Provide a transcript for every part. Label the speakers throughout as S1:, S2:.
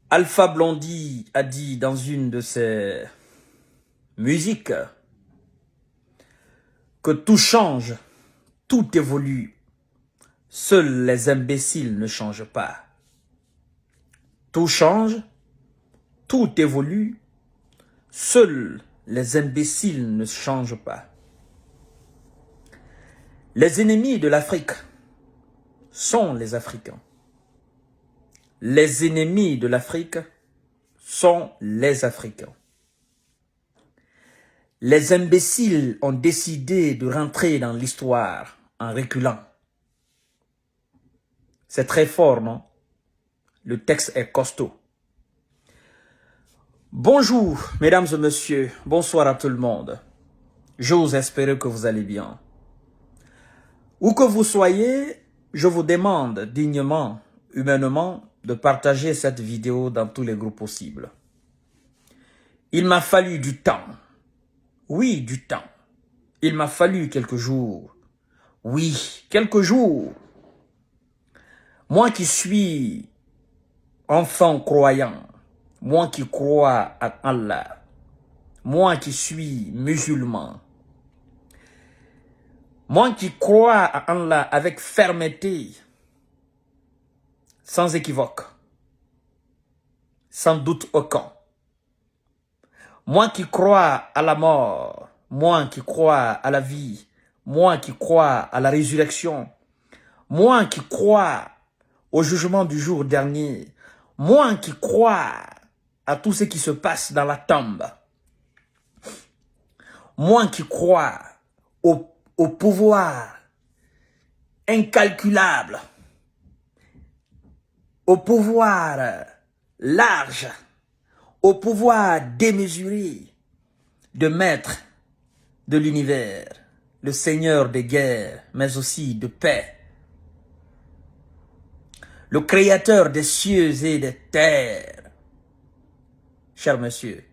S1: Alpha Blondy a dit dans une de ses musiques que tout change, tout évolue, seuls les imbéciles ne changent pas. Tout change, tout évolue, seuls les imbéciles ne changent pas. Les ennemis de l'Afrique sont les Africains. Les ennemis de l'Afrique sont les Africains. Les imbéciles ont décidé de rentrer dans l'histoire en reculant. C'est très fort, non? Le texte est costaud. Bonjour, mesdames et messieurs. Bonsoir à tout le monde. J'ose espérer que vous allez bien. Où que vous soyez, je vous demande dignement, humainement, de partager cette vidéo dans tous les groupes possibles. Il m'a fallu du temps. Oui, du temps. Il m'a fallu quelques jours. Oui, quelques jours. Moi qui suis enfant croyant, moi qui crois à Allah, moi qui suis musulman, moi qui crois à Allah avec fermeté, sans équivoque, sans doute aucun. Moi qui crois à la mort, moi qui crois à la vie, moi qui crois à la résurrection, moi qui crois au jugement du jour dernier, moi qui crois à tout ce qui se passe dans la tombe, moi qui crois au pouvoir incalculable, au pouvoir large, au pouvoir démesuré de maître de l'univers, le Seigneur des guerres, mais aussi de paix, le Créateur des cieux et des terres. Cher monsieur,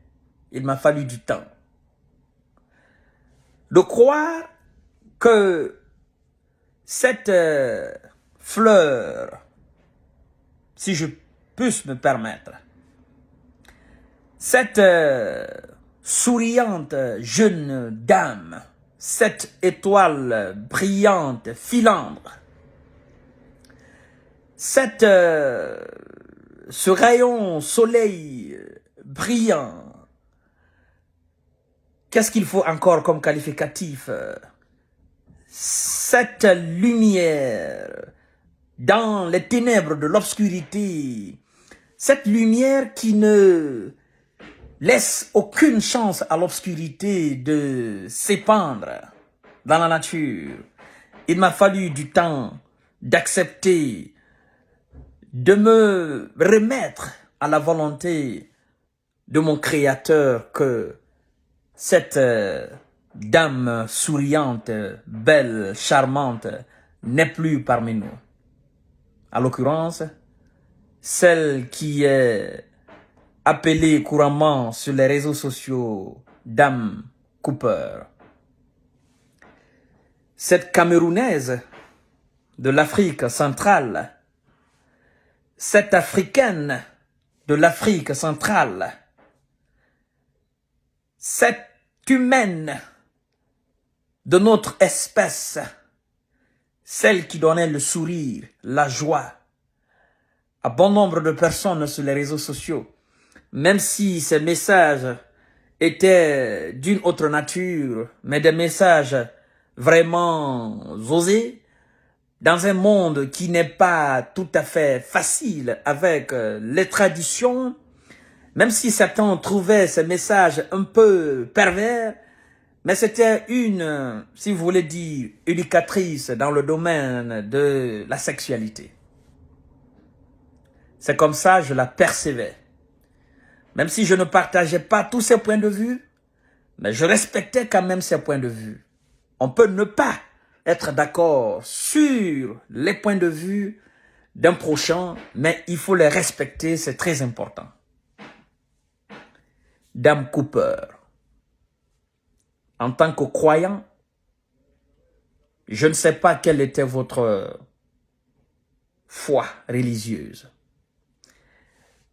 S1: il m'a fallu du temps de croire que cette fleur, si je puisse me permettre, cette souriante jeune dame, cette étoile brillante, filandre, ce rayon soleil brillant, qu'est-ce qu'il faut encore comme qualificatif? Cette lumière dans les ténèbres de l'obscurité, cette lumière qui ne laisse aucune chance à l'obscurité de s'épandre dans la nature. Il m'a fallu du temps d'accepter, de me remettre à la volonté de mon Créateur que cette dame souriante, belle, charmante, n'est plus parmi nous. En l'occurrence, celle qui est appelée couramment sur les réseaux sociaux Dame Cooper. Cette Camerounaise de l'Afrique centrale, cette Africaine de l'Afrique centrale, cette humaine de notre espèce, celle qui donnait le sourire, la joie à bon nombre de personnes sur les réseaux sociaux, même si ces messages étaient d'une autre nature, mais des messages vraiment osés, dans un monde qui n'est pas tout à fait facile avec les traditions, même si certains trouvaient ces messages un peu pervers, mais c'était une, si vous voulez dire, éducatrice dans le domaine de la sexualité. C'est comme ça que je la percevais. Même si je ne partageais pas tous ses points de vue, mais je respectais quand même ses points de vue. On peut ne pas être d'accord sur les points de vue d'un prochain, mais il faut les respecter, c'est très important. Dame Cooper, en tant que croyant, je ne sais pas quelle était votre foi religieuse.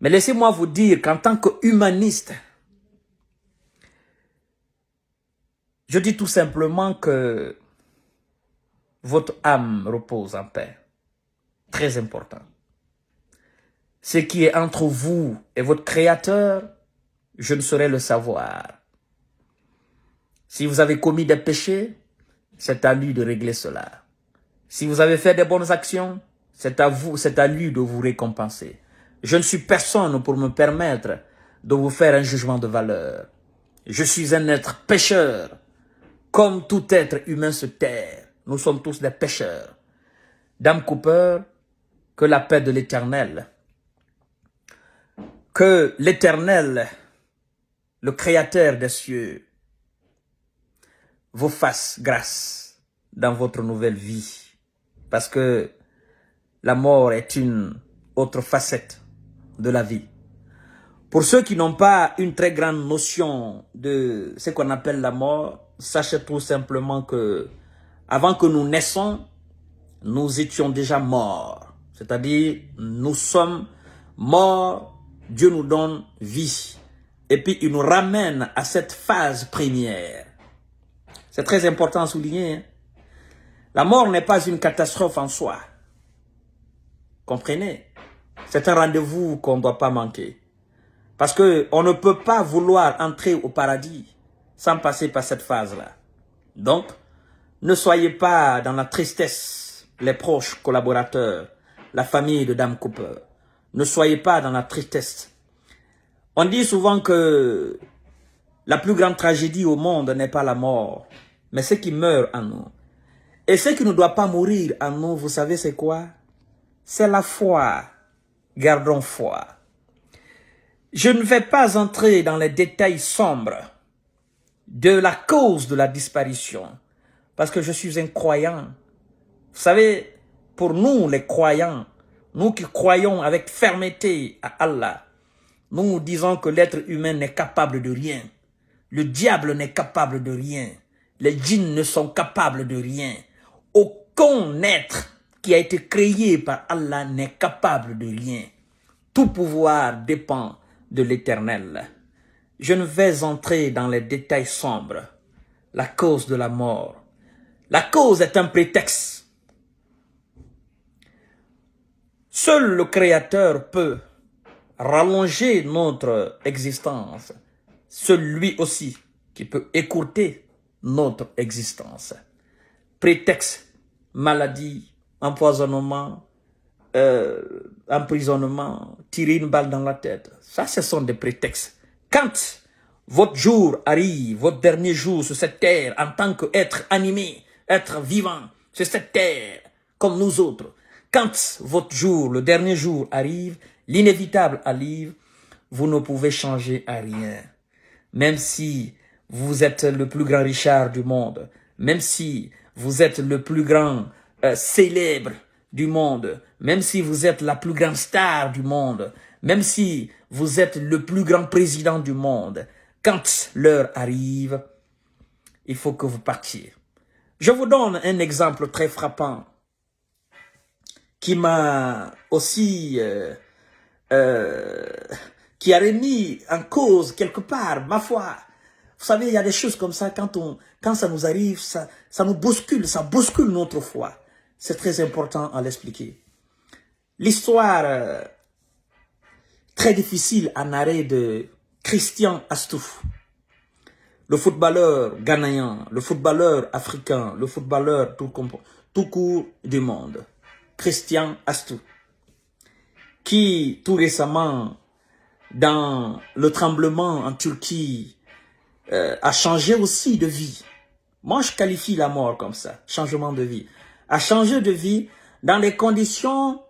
S1: Mais laissez-moi vous dire qu'en tant qu'humaniste, je dis tout simplement que votre âme repose en paix. Très important. Ce qui est entre vous et votre Créateur, je ne saurais le savoir. Si vous avez commis des péchés, c'est à lui de régler cela. Si vous avez fait des bonnes actions, c'est à lui de vous récompenser. Je ne suis personne pour me permettre de vous faire un jugement de valeur. Je suis un être pécheur. Comme tout être humain sur terre, nous sommes tous des pécheurs. Dame Cooper, que la paix de l'Éternel, que l'Éternel, le Créateur des cieux, vous fasse grâce dans votre nouvelle vie. Parce que la mort est une autre facette de la vie. Pour ceux qui n'ont pas une très grande notion de ce qu'on appelle la mort, sachez tout simplement que avant que nous naissions, nous étions déjà morts. C'est-à-dire, nous sommes morts, Dieu nous donne vie. Et puis, il nous ramène à cette phase première. C'est très important à souligner. Hein? La mort n'est pas une catastrophe en soi. Comprenez? C'est un rendez-vous qu'on ne doit pas manquer. Parce qu'on ne peut pas vouloir entrer au paradis sans passer par cette phase-là. Donc, ne soyez pas dans la tristesse, les proches collaborateurs, la famille de Dame Cooper. Ne soyez pas dans la tristesse. On dit souvent que la plus grande tragédie au monde n'est pas la mort, mais ce qui meurt en nous. Et ce qui ne doit pas mourir en nous, vous savez c'est quoi? C'est la foi. Gardons foi. Je ne vais pas entrer dans les détails sombres de la cause de la disparition, parce que je suis un croyant. Vous savez, pour nous les croyants, nous qui croyons avec fermeté à Allah, nous disons que l'être humain n'est capable de rien. Le diable n'est capable de rien. Les djinns ne sont capables de rien. Aucun être qui a été créé par Allah n'est capable de rien. Tout pouvoir dépend de l'Éternel. Je ne vais entrer dans les détails sombres. La cause de la mort. La cause est un prétexte. Seul le Créateur peut rallonger notre existence. Seul lui aussi qui peut écourter notre existence. Prétexte, maladie, empoisonnement, emprisonnement, tirer une balle dans la tête. Ça, ce sont des prétextes. Quand votre jour arrive, votre dernier jour sur cette terre, en tant qu'être animé, être vivant sur cette terre, comme nous autres, quand votre jour, le dernier jour arrive, l'inévitable arrive, vous ne pouvez changer à rien. Même si vous êtes le plus grand Richard du monde, même si vous êtes le plus grand célèbre du monde, même si vous êtes la plus grande star du monde, même si vous êtes le plus grand président du monde, quand l'heure arrive, il faut que vous partiez. Je vous donne un exemple très frappant qui m'a aussi, qui a remis en cause quelque part ma foi. Vous savez, il y a des choses comme ça, quand ça nous arrive, ça nous bouscule, ça bouscule notre foi. C'est très important à l'expliquer. L'histoire très difficile en arrêt de Christian Astouf, le footballeur ghanéen, le footballeur africain, le footballeur tout court du monde. Christian Astouf, qui tout récemment, dans le tremblement en Turquie, a changé aussi de vie. Moi, je qualifie la mort comme ça, changement de vie. A changé de vie dans les conditions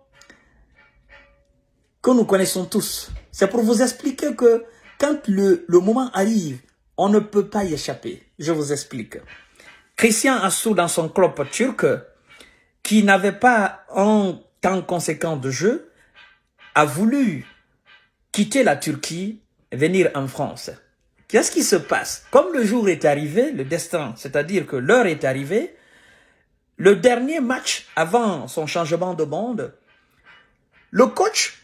S1: que nous connaissons tous. C'est pour vous expliquer que quand le moment arrive, on ne peut pas y échapper. Je vous explique. Christian Astouf, dans son club turc, qui n'avait pas un temps conséquent de jeu, a voulu quitter la Turquie et venir en France. Qu'est-ce qui se passe? Comme le jour est arrivé, le destin, c'est-à-dire que l'heure est arrivée, le dernier match avant son changement de monde, le coach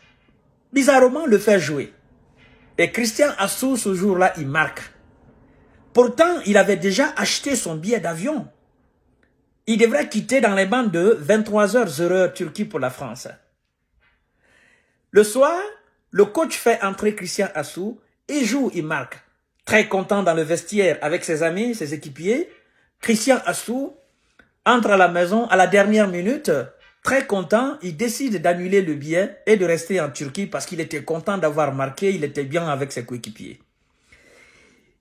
S1: bizarrement le fait jouer. Et Christian Astou, ce jour-là, il marque. Pourtant, il avait déjà acheté son billet d'avion. Il devrait quitter dans les bandes de 23h heure Turquie pour la France. Le soir, le coach fait entrer Christian Astou. Il joue, il marque. Très content dans le vestiaire avec ses amis, ses équipiers. Christian Astou entre à la maison à la dernière minute. Très content, il décide d'annuler le billet et de rester en Turquie parce qu'il était content d'avoir marqué, il était bien avec ses coéquipiers.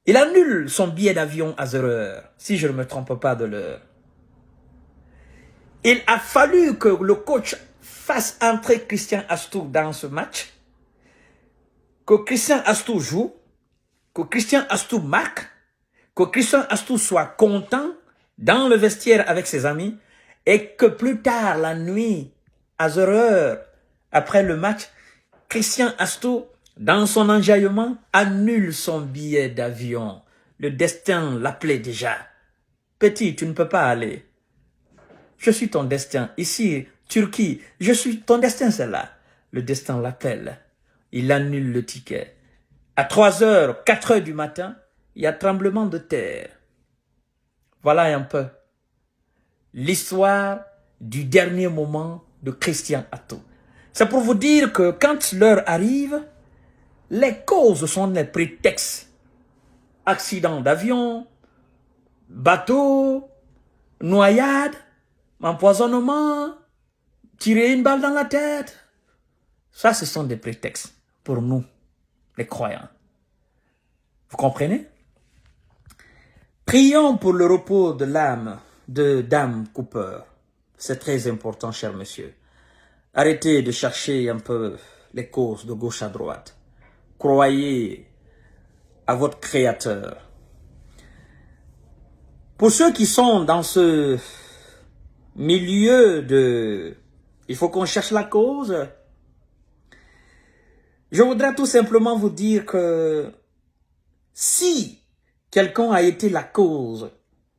S1: Il annule son billet d'avion à 0h, si je ne me trompe pas de l'heure. Il a fallu que le coach fasse entrer Christian Astou dans ce match, que Christian Astou joue, que Christian Astou marque, que Christian Astou soit content dans le vestiaire avec ses amis, et que plus tard, la nuit, à 0h, après le match, Christian Astou, dans son enjaillement, annule son billet d'avion. Le destin l'appelait déjà. Petit, tu ne peux pas aller. Je suis ton destin. Ici, Turquie, je suis ton destin, c'est là. Le destin l'appelle. Il annule le ticket. À 3h, 4h du matin, il y a tremblement de terre. Voilà un peu l'histoire du dernier moment de Christian Astou. C'est pour vous dire que quand l'heure arrive, les causes sont les prétextes. Accident d'avion, bateau, noyade, empoisonnement, tirer une balle dans la tête. Ça, ce sont des prétextes pour nous, les croyants. Vous comprenez? Prions pour le repos de l'âme de Dame Cooper. C'est très important, cher monsieur. Arrêtez de chercher un peu les causes de gauche à droite. Croyez à votre Créateur. Pour ceux qui sont dans ce milieu de... Il faut qu'on cherche la cause. Je voudrais tout simplement vous dire que si quelqu'un a été la cause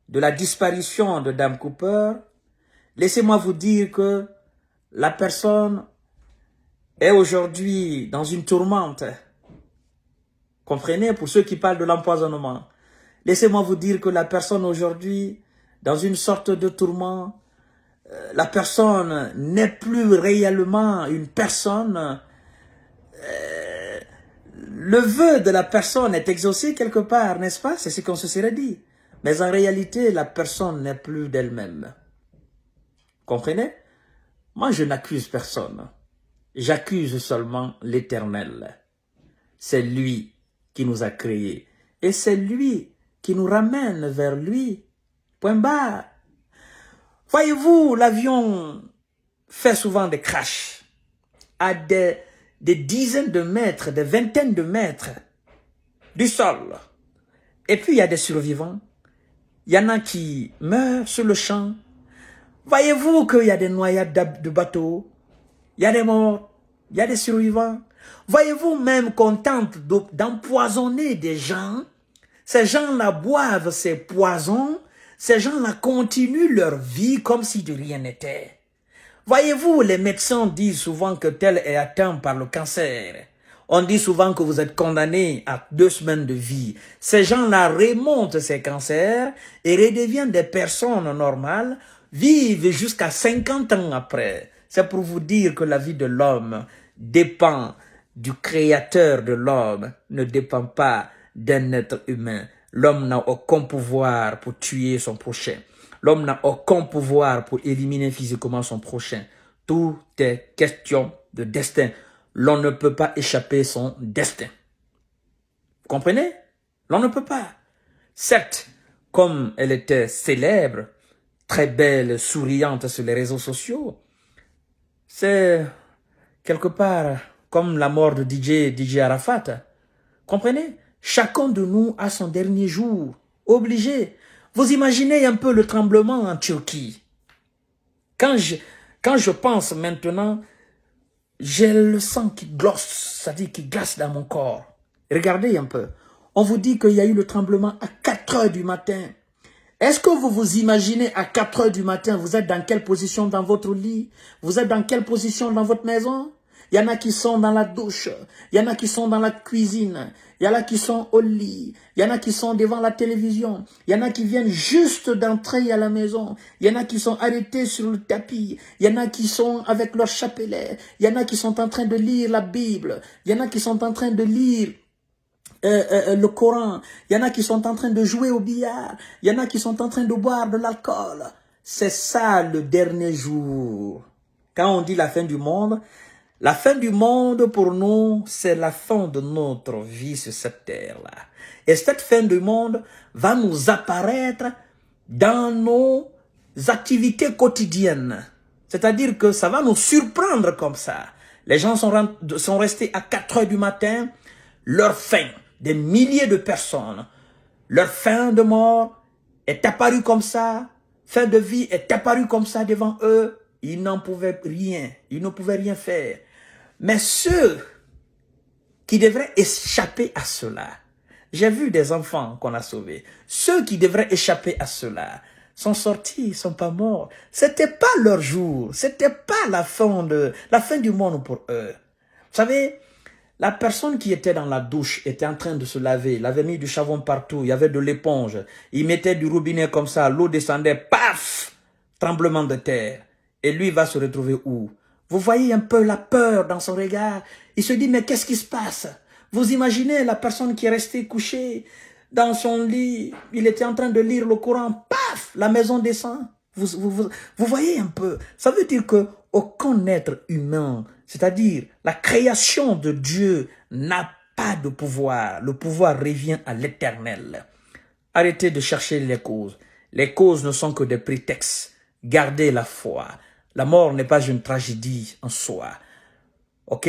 S1: de la disparition de Dame Cooper, laissez-moi vous dire que la personne est aujourd'hui dans une tourmente. Comprenez, pour ceux qui parlent de l'empoisonnement. Laissez-moi vous dire que la personne aujourd'hui, dans une sorte de tourment, la personne n'est plus réellement une personne. Le vœu de la personne est exaucé quelque part, n'est-ce pas? C'est ce qu'on se serait dit. Mais en réalité, la personne n'est plus d'elle-même. Comprenez? Moi, je n'accuse personne. J'accuse seulement l'Éternel. C'est lui qui nous a créés. Et c'est lui qui nous ramène vers lui. Point barre. Voyez-vous, l'avion fait souvent des crashs à des dizaines de mètres, des vingtaines de mètres du sol. Et puis, il y a des survivants. Il y en a qui meurent sur le champ. Voyez-vous qu'il y a des noyades de bateaux. Il y a des morts. Il y a des survivants. Voyez-vous même qu'on tente d'empoisonner des gens. Ces gens-là boivent ces poisons. Ces gens-là continuent leur vie comme si de rien n'était. Voyez-vous, les médecins disent souvent que tel est atteint par le cancer. On dit souvent que vous êtes condamné à 2 semaines de vie. Ces gens-là remontent ces cancers et redeviennent des personnes normales, vivent jusqu'à 50 ans après. C'est pour vous dire que la vie de l'homme dépend du créateur de l'homme, ne dépend pas d'un être humain. L'homme n'a aucun pouvoir pour tuer son prochain. L'homme n'a aucun pouvoir pour éliminer physiquement son prochain. Tout est question de destin. L'on ne peut pas échapper son destin. Vous comprenez? L'on ne peut pas. Certes, comme elle était célèbre, très belle, souriante sur les réseaux sociaux, c'est quelque part comme la mort de DJ Arafat. Comprenez? Chacun de nous a son dernier jour. Obligé. Vous imaginez un peu le tremblement en Turquie. Quand je pense maintenant, j'ai le sang qui glosse, c'est-à-dire qui glace dans mon corps. Regardez un peu. On vous dit qu'il y a eu le tremblement à 4h du matin. Est-ce que vous vous imaginez à 4h du matin, vous êtes dans quelle position dans votre lit? Vous êtes dans quelle position dans votre maison? Il y en a qui sont dans la douche. Il y en a qui sont dans la cuisine. Il y en a qui sont au lit. Il y en a qui sont devant la télévision. Il y en a qui viennent juste d'entrer à la maison. Il y en a qui sont arrêtés sur le tapis. Il y en a qui sont avec leur chapelet. Il y en a qui sont en train de lire la Bible. Il y en a qui sont en train de lire le Coran. Il y en a qui sont en train de jouer au billard. Il y en a qui sont en train de boire de l'alcool. C'est ça le dernier jour. Quand on dit la fin du monde pour nous, c'est la fin de notre vie sur cette terre-là. Et cette fin du monde va nous apparaître dans nos activités quotidiennes. C'est-à-dire que ça va nous surprendre comme ça. Les gens sont restés à 4 heures du matin, leur fin, des milliers de personnes, leur fin de mort est apparue comme ça, fin de vie est apparue comme ça devant eux. Ils n'en pouvaient rien, ils ne pouvaient rien faire. Mais ceux qui devraient échapper à cela, j'ai vu des enfants qu'on a sauvés, ceux qui devraient échapper à cela sont sortis, ils sont pas morts. C'était pas leur jour, c'était pas la fin du monde pour eux. Vous savez, la personne qui était dans la douche était en train de se laver, il avait mis du savon partout, il y avait de l'éponge, il mettait du robinet comme ça, l'eau descendait, paf, tremblement de terre. Et lui va se retrouver où? Vous voyez un peu la peur dans son regard. Il se dit, mais qu'est-ce qui se passe? Vous imaginez la personne qui est restée couchée dans son lit, il était en train de lire le Coran, paf, la maison descend. Vous voyez un peu, ça veut dire que aucun être humain, c'est-à-dire la création de Dieu n'a pas de pouvoir. Le pouvoir revient à l'Éternel. Arrêtez de chercher les causes. Les causes ne sont que des prétextes. Gardez la foi. La mort n'est pas une tragédie en soi. Ok?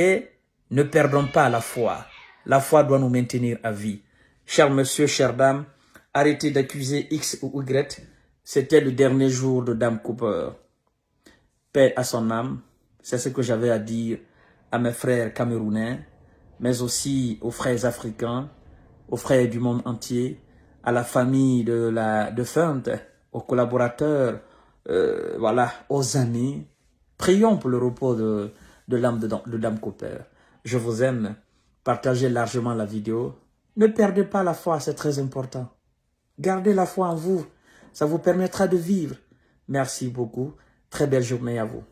S1: Ne perdons pas la foi. La foi doit nous maintenir à vie. Chers monsieur, chères dames, arrêtez d'accuser X ou Y. C'était le dernier jour de Dame Cooper. Paix à son âme. C'est ce que j'avais à dire à mes frères camerounais, mais aussi aux frères africains, aux frères du monde entier, à la famille de Feinte, aux collaborateurs, voilà, aux amis. Prions pour le repos de l'âme de Dame Cooper. Je vous aime. Partagez largement la vidéo. Ne perdez pas la foi, c'est très important. Gardez la foi en vous. Ça vous permettra de vivre. Merci beaucoup. Très belle journée à vous.